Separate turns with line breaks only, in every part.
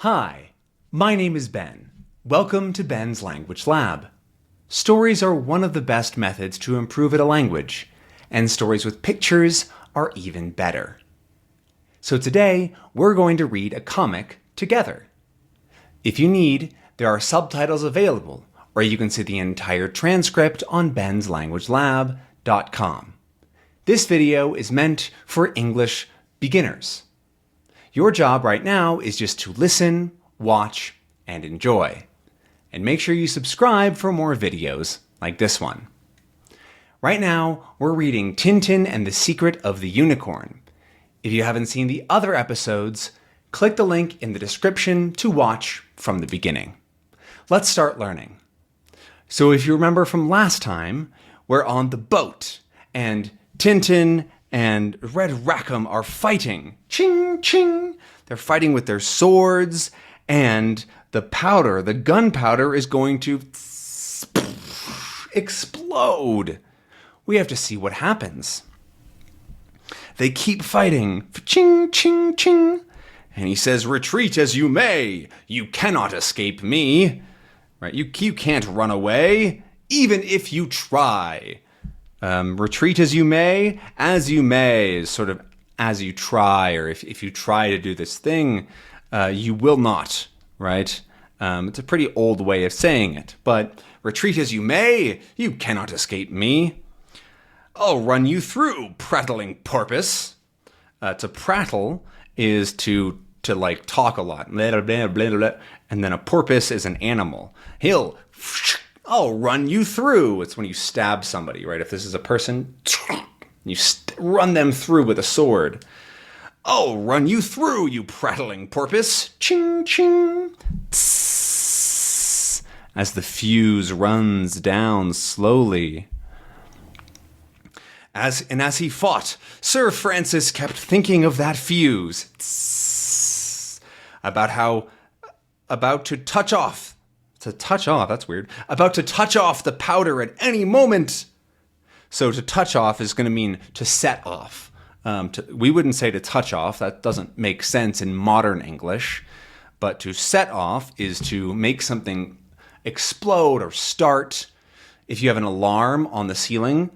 Hi, my name is Ben. Welcome to Ben's Language Lab. Stories are one of the best methods to improve at a language, and stories with pictures are even better. So today, we're going to read a comic together. If you need, there are subtitles available, or you can see the entire transcript on benslanguagelab.com. This video is meant for English beginners. Your job right now is just to listen, watch, and enjoy. And make sure you subscribe for more videos like this one. Right now, we're reading Tintin and the Secret of the Unicorn. If you haven't seen the other episodes, click the link in the description to watch from the beginning. Let's start learning. So if you remember from last time, we're on the boat, and Tintin and Red Rackham are fighting. Ching, ching! They're fighting with their swords, and the gunpowder is going to explode. We have to see what happens. They keep fighting. Ching, ching, ching. And he says, "Retreat as you may. You cannot escape me." Right? You can't run away, even if you try. Retreat as you may is sort of as you try, or if you try to do this thing, you will not, right? It's a pretty old way of saying it, but retreat as you may, you cannot escape me. I'll run you through, prattling porpoise. To prattle is to like talk a lot, blah, blah, blah, blah, and then a porpoise is an animal. I'll run you through. It's when you stab somebody, right? If this is a person, you run them through with a sword. I'll run you through, you prattling porpoise. Ching, ching. Tss, as the fuse runs down slowly. As he fought, Sir Francis kept thinking of that fuse. Tss, about to touch off. That's weird. About to touch off the powder at any moment. So to touch off is going to mean to set off. We wouldn't say to touch off. That doesn't make sense in modern English. But to set off is to make something explode or start. If you have an alarm on the ceiling,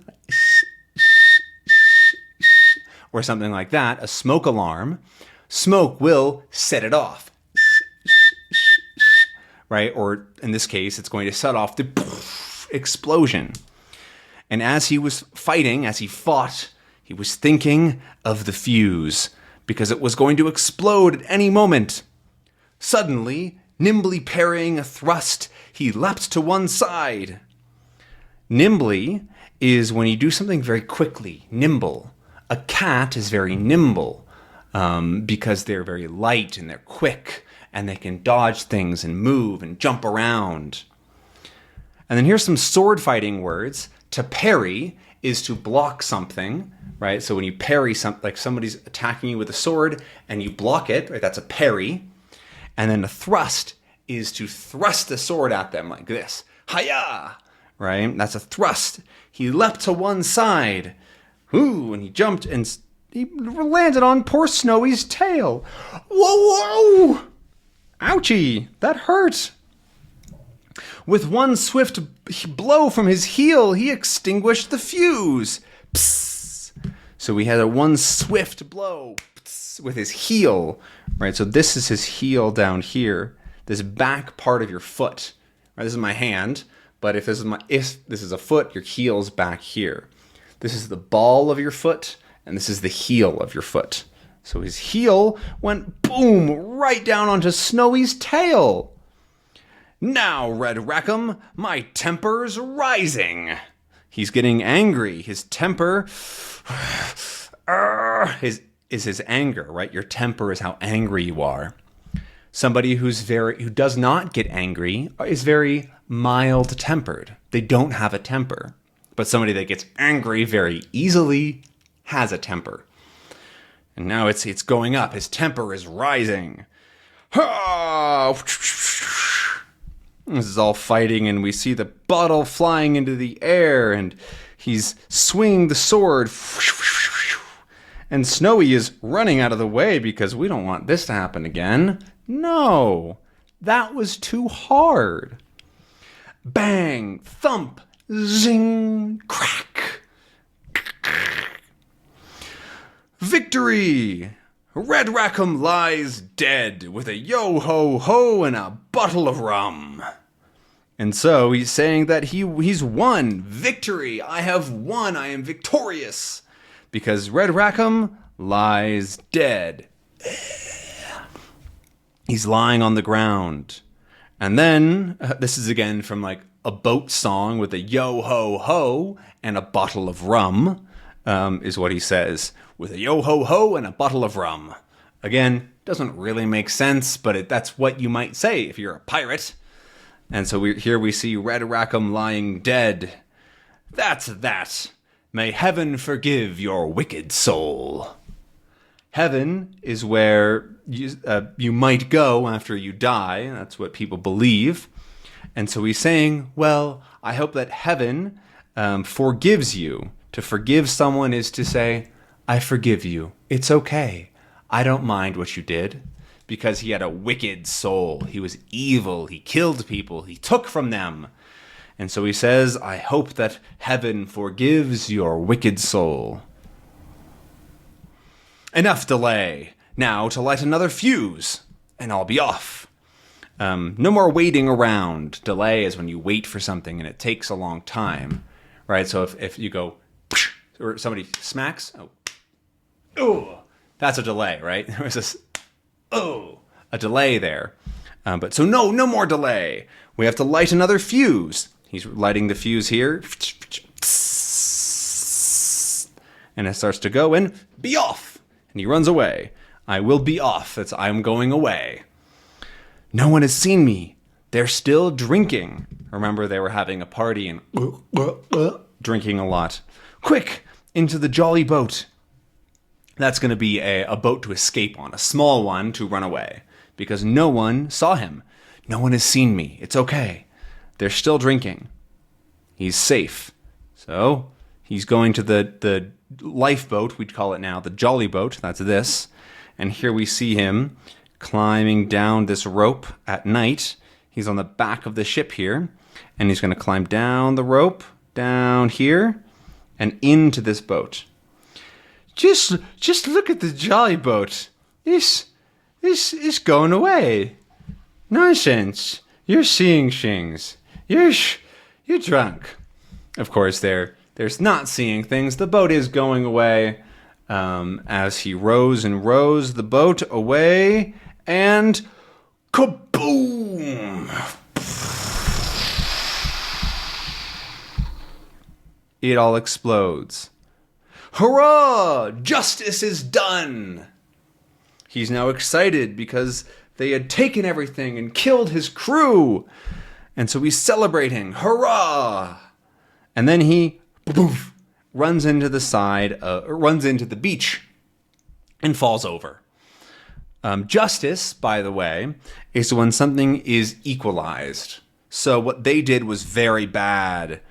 or something like that, a smoke alarm, smoke will set it off. Right? Or in this case, it's going to set off the explosion. And as he was fighting, as he fought, he was thinking of the fuse, because it was going to explode at any moment. Suddenly, nimbly parrying a thrust, he leapt to one side. Nimbly is when you do something very quickly, nimble. A cat is very nimble because they're very light and they're quick, and they can dodge things and move and jump around. And then here's some sword fighting words. To parry is to block something, right? So when you parry something, like somebody's attacking you with a sword and you block it, right? That's a parry. And then a thrust is to thrust the sword at them like this. Hi-ya! Right? That's a thrust. He leapt to one side. Ooh, and he jumped and he landed on poor Snowy's tail. Whoa, whoa! Ouchie, that hurt. With one swift blow from his heel, he extinguished the fuse. Psst. So we had one swift blow with his heel, right? So this is his heel down here, this back part of your foot. Right? This is my hand, but if this is a foot, your heel's back here. This is the ball of your foot, and this is the heel of your foot. So his heel went boom right down onto Snowy's tail. Now, Red Rackham, my temper's rising. He's getting angry. His temper is his anger, right? Your temper is how angry you are. Somebody who does not get angry is very mild-tempered. They don't have a temper. But somebody that gets angry very easily has a temper. And now it's going up. His temper is rising. This is all fighting, and we see the bottle flying into the air, and he's swinging the sword. And Snowy is running out of the way because we don't want this to happen again. No, that was too hard. Bang, thump, zing, crack. Victory! Red Rackham lies dead with a yo-ho-ho and a bottle of rum. And so he's saying that he's won. Victory! I have won. I am victorious. Because Red Rackham lies dead. He's lying on the ground. And then, this is again from like a boat song with a yo-ho-ho and a bottle of rum, is what he says. With a yo-ho-ho and a bottle of rum. Again, doesn't really make sense, but that's what you might say if you're a pirate. And so here we see Red Rackham lying dead. That's that. May heaven forgive your wicked soul. Heaven is where you might go after you die. That's what people believe. And so he's saying, well, I hope that heaven forgives you. To forgive someone is to say, I forgive you. It's okay. I don't mind what you did. Because he had a wicked soul. He was evil. He killed people. He took from them. And so he says, I hope that heaven forgives your wicked soul. Enough delay. Now to light another fuse, and I'll be off. No more waiting around. Delay is when you wait for something and it takes a long time. Right? So if you go, or somebody smacks, oh, that's a delay, right? There was this, a delay there. But so no more delay. We have to light another fuse. He's lighting the fuse here. And it starts to go and be off. And he runs away. I will be off. That's I'm going away. No one has seen me. They're still drinking. Remember, they were having a party and drinking a lot. Quick, into the jolly boat. That's going to be a boat to escape on, a small one to run away. Because no one saw him. No one has seen me. It's okay. They're still drinking. He's safe. So he's going to the lifeboat, we'd call it now, the jolly boat. That's this. And here we see him climbing down this rope at night. He's on the back of the ship here. And he's going to climb down the rope, down here, and into this boat. Just look at the jolly boat. This is going away. Nonsense. You're seeing things. You're drunk. Of course, there's not seeing things. The boat is going away. As he rows and rows the boat away, and kaboom! It all explodes. Hurrah! Justice is done! He's now excited because they had taken everything and killed his crew. And so he's celebrating. Hurrah! And then he runs into the beach and falls over. Justice, by the way, is when something is equalized. So what they did was very bad.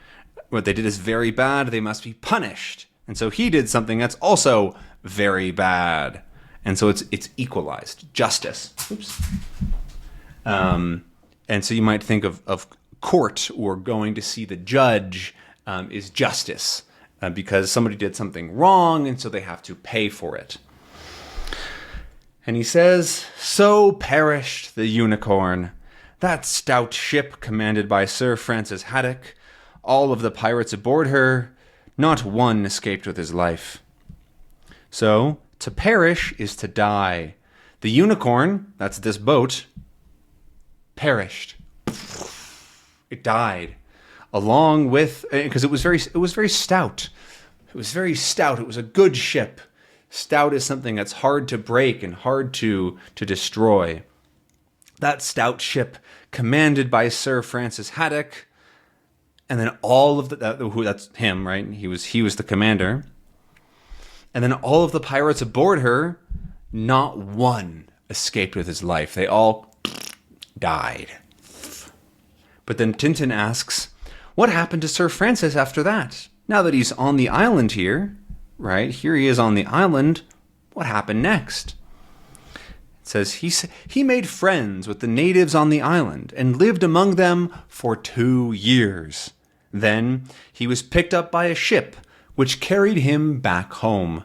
What they did is very bad. They must be punished. And so he did something that's also very bad. And so it's equalized. Justice. Oops. And so you might think of court or going to see the judge is justice. Because somebody did something wrong, and so they have to pay for it. And he says, so perished the unicorn, that stout ship commanded by Sir Francis Haddock. All of the pirates aboard her, not one escaped with his life. So, to perish is to die. The unicorn, that's this boat, perished. It died. Along with, because it was very stout. It was very stout. It was a good ship. Stout is something that's hard to break and hard to destroy. That stout ship, commanded by Sir Francis Haddock, and then all of that's him, right? He was the commander. And then all of the pirates aboard her, not one escaped with his life. They all died. But then Tintin asks, what happened to Sir Francis after that? Now that he's on the island here, right? Here he is on the island. What happened next? It says, he made friends with the natives on the island and lived among them for 2 years. Then he was picked up by a ship, which carried him back home.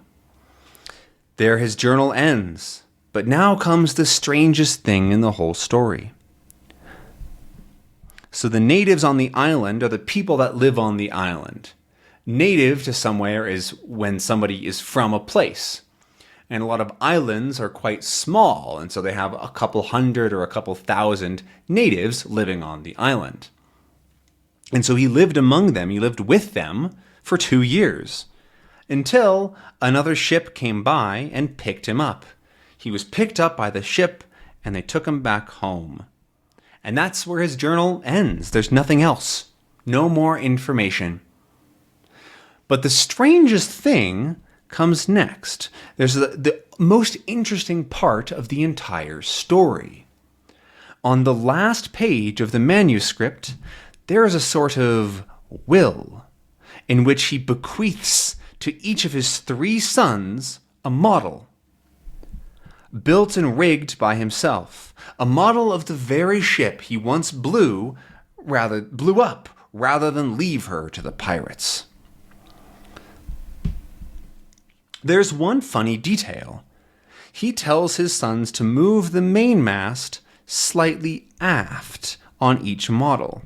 There his journal ends, but now comes the strangest thing in the whole story. So the natives on the island are the people that live on the island. Native to somewhere is when somebody is from a place. And a lot of islands are quite small, and so they have a couple hundred or a couple thousand natives living on the island. And so he lived among them, he lived with them for 2 years, until another ship came by and picked him up. He was picked up by the ship, and they took him back home. And that's where his journal ends. There's nothing else. No more information. But the strangest thing comes next. There's the most interesting part of the entire story. On the last page of the manuscript, there is a sort of will in which he bequeaths to each of his 3 sons a model, built and rigged by himself, a model of the very ship he once blew up rather than leave her to the pirates. There's one funny detail. He tells his sons to move the mainmast slightly aft on each model.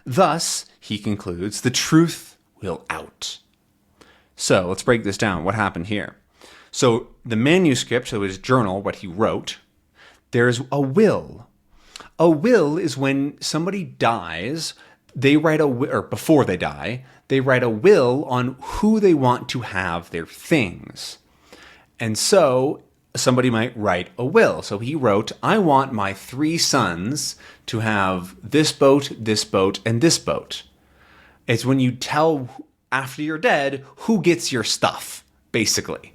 Thus, he concludes, the truth will out. So let's break this down. What happened here? So the manuscript, so his journal, what he wrote, there's a will. A will is when somebody dies, they write or before they die, they write a will on who they want to have their things. And so somebody might write a will. So he wrote, I want my 3 sons to have this boat, and this boat. It's when you tell after you're dead who gets your stuff, basically.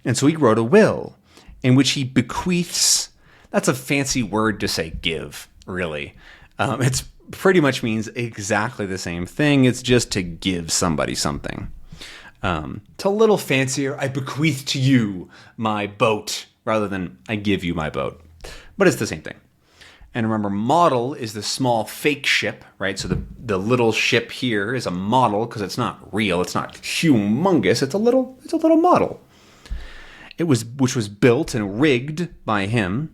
And so he wrote a will in which he bequeaths. That's a fancy word to say give, really. It's pretty much means exactly the same thing. It's just to give somebody something. It's a little fancier. I bequeath to you my boat rather than I give you my boat. But it's the same thing. And remember, model is the small fake ship, right? So the little ship here is a model because it's not real. It's not humongous. It's a little model. Which was built and rigged by him.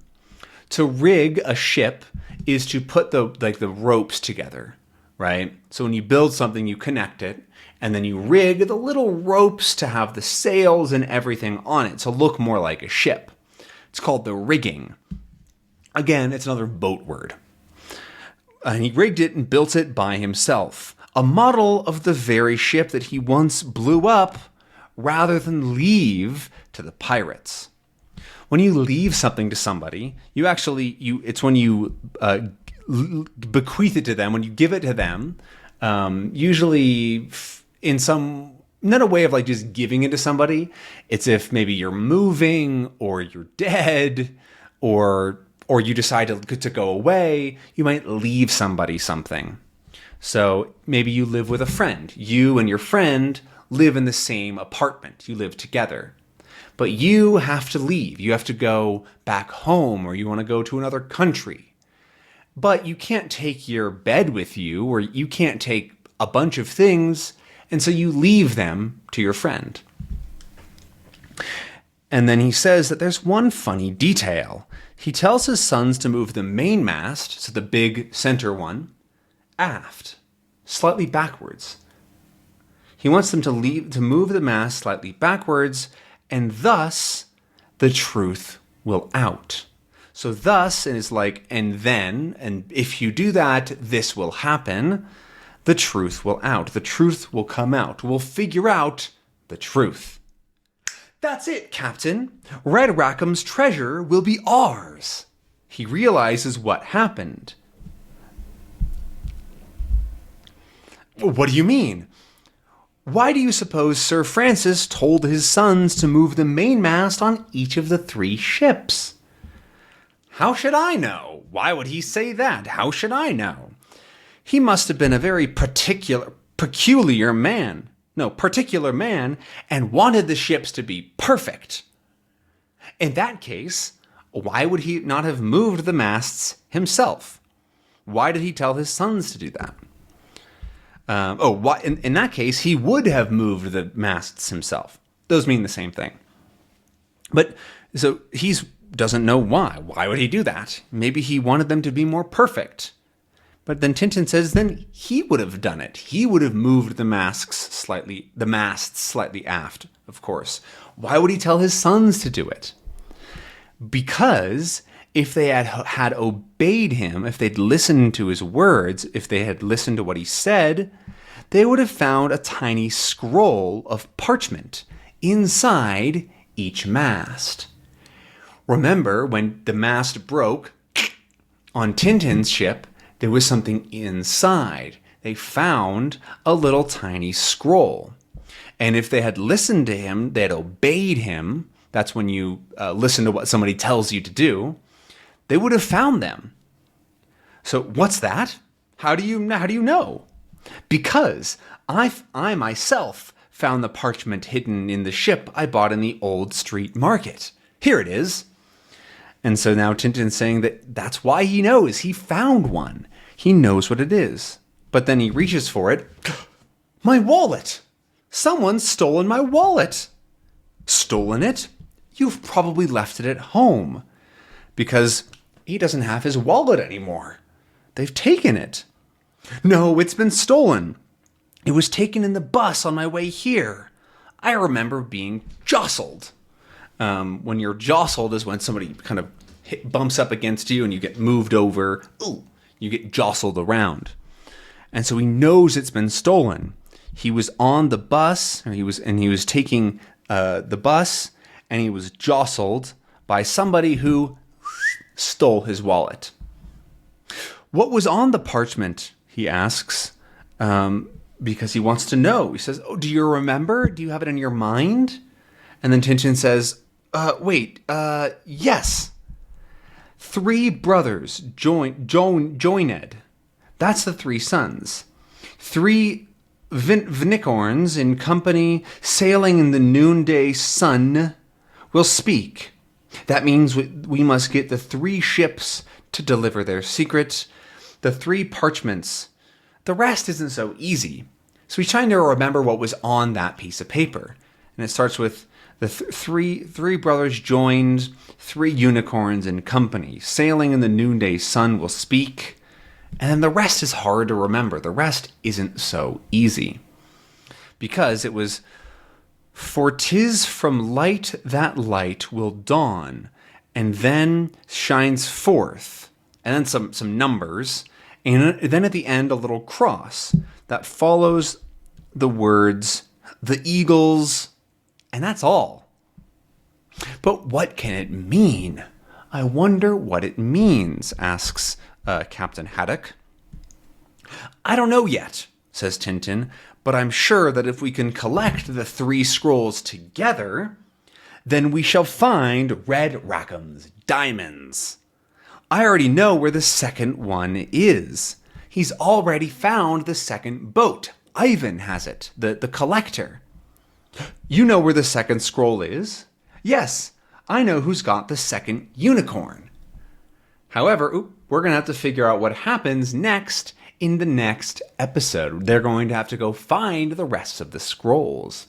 To rig a ship is to put the ropes together, right? So when you build something, you connect it, and then you rig the little ropes to have the sails and everything on it to look more like a ship. It's called the rigging. Again, it's another boat word. And he rigged it and built it by himself. A model of the very ship that he once blew up rather than leave to the pirates. When you leave something to somebody, it's when you bequeath it to them, when you give it to them, usually in not a way of like just giving it to somebody. It's if maybe you're moving or you're dead or you decide to go away, you might leave somebody something. So maybe you live with a friend. You and your friend live in the same apartment. You live together. But you have to leave. You have to go back home, or you want to go to another country. But you can't take your bed with you, or you can't take a bunch of things, and so you leave them to your friend. And then he says that there's one funny detail. He tells his sons to move the mainmast, so the big center one, aft, slightly backwards. He wants them to move the mast slightly backwards, and thus the truth will out. So thus is like, and then, and if you do that, this will happen. The truth will out. The truth will come out. We'll figure out the truth. That's it, Captain. Red Rackham's treasure will be ours. He realizes what happened. What do you mean? Why do you suppose Sir Francis told his sons to move the mainmast on each of the 3 ships? How should I know? Why would he say that? How should I know? He must have been a very particular man, and wanted the ships to be perfect. In that case, why would he not have moved the masts himself? Why did he tell his sons to do that? In that case, he would have moved the masts himself. Those mean the same thing. But so he doesn't know why. Why would he do that? Maybe he wanted them to be more perfect. But then Tintin says then he would have done it. He would have moved the masts slightly aft, of course. Why would he tell his sons to do it? Because if they had obeyed him, if they'd listened to his words, if they had listened to what he said, they would have found a tiny scroll of parchment inside each mast. Remember, when the mast broke on Tintin's ship, there was something inside. They found a little tiny scroll. And if they had listened to him, they had obeyed him, that's when you listen to what somebody tells you to do, they would have found them. So what's that? How do you know? Because I myself found the parchment hidden in the ship I bought in the old street market. Here it is. And so now Tintin's saying that's why he knows. He found one. He knows what it is. But then he reaches for it. My wallet! Someone's stolen my wallet! Stolen it? You've probably left it at home. Because he doesn't have his wallet anymore. They've taken it. No, it's been stolen. It was taken in the bus on my way here. I remember being jostled. When you're jostled is when somebody kind of bumps up against you and you get moved over. Ooh, you get jostled around. And so he knows it's been stolen. He was on the bus, he was taking the bus, and he was jostled by somebody who stole his wallet. What was on the parchment, he asks, because he wants to know. He says, oh, do you remember? Do you have it in your mind? And then Tintin says, yes. 3 brothers joined. That's the 3 sons. 3 Vinicorns in company sailing in the noonday sun will speak. That means we must get the 3 ships to deliver their secret, the 3 parchments. The rest isn't so easy. So he's trying to remember what was on that piece of paper. And it starts with the three brothers joined, 3 unicorns in company, sailing in the noonday sun will speak. And then the rest is hard to remember. The rest isn't so easy. Because it was, for 'tis from light that light will dawn, and then shines forth. And then some numbers. And then at the end, a little cross that follows the words, the eagles, and that's all. But what can it mean? I wonder what it means, asks Captain Haddock. I don't know yet, says Tintin, but I'm sure that if we can collect the 3 scrolls together, then we shall find red Rackham's diamonds. I already know where the second one is. He's already found the second boat. Ivan has it, the collector. You know where the second scroll is? Yes, I know who's got the second unicorn. However, we're going to have to figure out what happens next in the next episode. They're going to have to go find the rest of the scrolls.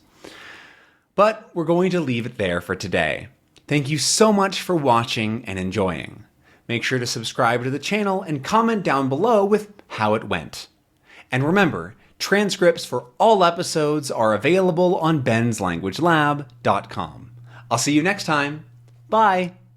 But we're going to leave it there for today. Thank you so much for watching and enjoying. Make sure to subscribe to the channel and comment down below with how it went. And remember, transcripts for all episodes are available on benslanguagelab.com. I'll see you next time. Bye.